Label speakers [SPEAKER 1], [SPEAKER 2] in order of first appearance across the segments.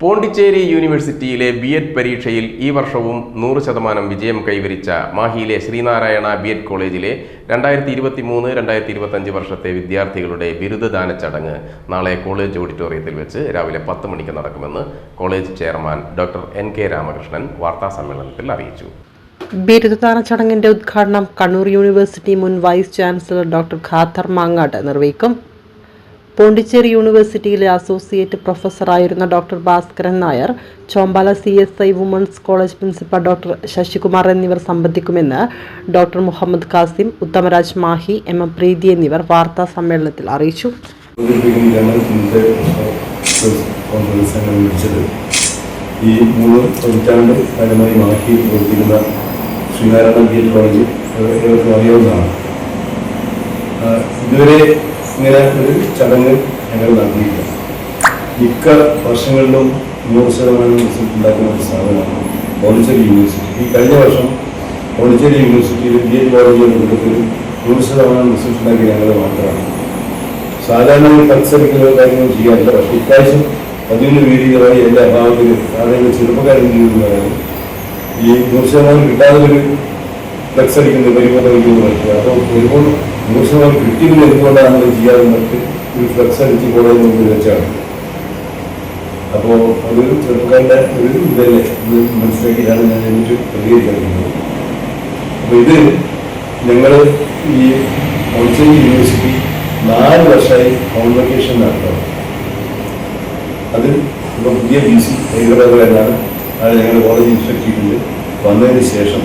[SPEAKER 1] പോണ്ടിച്ചേരി യൂണിവേഴ്സിറ്റിയിലെ ബി.എഡ് പരീക്ഷയിൽ ഈ വർഷവും 100% വിജയം കൈവരിച്ച മാഹിയിലെ ശ്രീനാരായണ ബി.എഡ് കോളേജിലെ 2023-2025 വർഷത്തെ വിദ്യാർത്ഥികളുടെ ബിരുദദാന ചടങ്ങ് നാളെ കോളേജ് ഓഡിറ്റോറിയത്തിൽ വെച്ച് രാവിലെ 10 മണിക്ക് നടക്കുമെന്ന് college chairman doctor N.K. Ramakrishnan വാർത്താസമ്മേളനത്തിൽ അറിയിച്ചു.
[SPEAKER 2] ബിരുദദാന ചടങ്ങിന്റെ ഉദ്ഘാടനം കണ്ണൂർ യൂണിവേഴ്സിറ്റി മുൻ vice chancellor doctor Khader Mangad നിർവഹിക്കും. പോണ്ടിച്ചേരി യൂണിവേഴ്സിറ്റിയിലെ അസോസിയേറ്റ് പ്രൊഫസറായിരുന്ന doctor Bhaskaran Nair, Chombala CSI women's college principal doctor Sasikumar എന്നിവർ സംബന്ധിക്കുമെന്ന് ഡോക്ടർ മുഹമ്മദ് കാസിം, ഉത്തമരാജ് മാഹി, M.M. പ്രീതി എന്നിവർ വാർത്താ സമ്മേളനത്തിൽ അറിയിച്ചു.
[SPEAKER 3] ഈ 3 പതിറ്റാണ്ട് കാലമായി മാഹിയിൽ പ്രവർത്തിക്കുന്ന ശ്രീനാരായണ ബി.എഡ് കോളേജ് ഏവർക്കും അറിയാവുന്നതാണ്. ഇതുവരെ ഇങ്ങനെ ഒരു ചടങ്ങ് ഞങ്ങൾ നടത്തിയില്ല. മിക്ക വർഷങ്ങളിലും 100% റിസൾട്ട് ഉണ്ടാക്കുന്ന ഒരു സ്ഥാപനമാണ് പോണ്ടിച്ചേരി യൂണിവേഴ്സിറ്റി. ഈ കഴിഞ്ഞ വർഷം പോണ്ടിച്ചേരി യൂണിവേഴ്സിറ്റിയിൽ ബി.എഡ് കോളേജുകളുടെ കൂട്ടത്തിൽ 100% റിസൾട്ട് ഉണ്ടാക്കിയ ഞങ്ങൾ മാത്രമാണ്. സാധാരണ മത്സരിക്കുന്ന കാര്യങ്ങൾ ചെയ്യാറില്ല. പക്ഷേ ഇപ്രാവശ്യം 11 വേദികളായി എൻ്റെ അഭാവത്തിൽ ആരെങ്കിലും ചെറുപ്പക്കാരെന്ന് പറയാനും ഈ 100% കിട്ടാതെ ഒരു ഫ്ലെക്സ് അടിക്കുന്നത് പരിപാടിക്കുന്നു പറ്റുക. അപ്പോൾ ഒരുപാട് 100% കിട്ടിയത് എന്തുകൊണ്ടാണ് നമ്മൾ ചെയ്യാതെ നമുക്ക് ഒരു ഫ്ലെക്സ് അടിച്ച് കോളേജ് മുമ്പിൽ വെച്ചാണ്. അപ്പോൾ അതൊരു ചെറുപ്പക്കാരുടെ ഒരു ഇതല്ലേ, ഇത് മനസ്സിലാക്കിയാണ് ഞാൻ എന്നിട്ട് പ്രതികരിക്കുന്നത്. അപ്പോൾ ഇത് ഞങ്ങൾ ഈ പോണ്ടിച്ചേരി യൂണിവേഴ്സിറ്റി 4 വർഷമായി കോൺവൊക്കേഷൻ നടത്തണം. അത് ഇപ്പോൾ പുതിയ PC ഹൈദരാബാദ് എന്നാണ് അത് ഞങ്ങളുടെ കോളേജ് ഇൻസ്പെക്ട് വന്നതിന് ശേഷം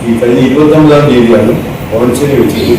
[SPEAKER 3] ഈ കഴിഞ്ഞ 29-ാം തീയതിയാണ് പോണ്ടിച്ചേരി വെച്ചിട്ട്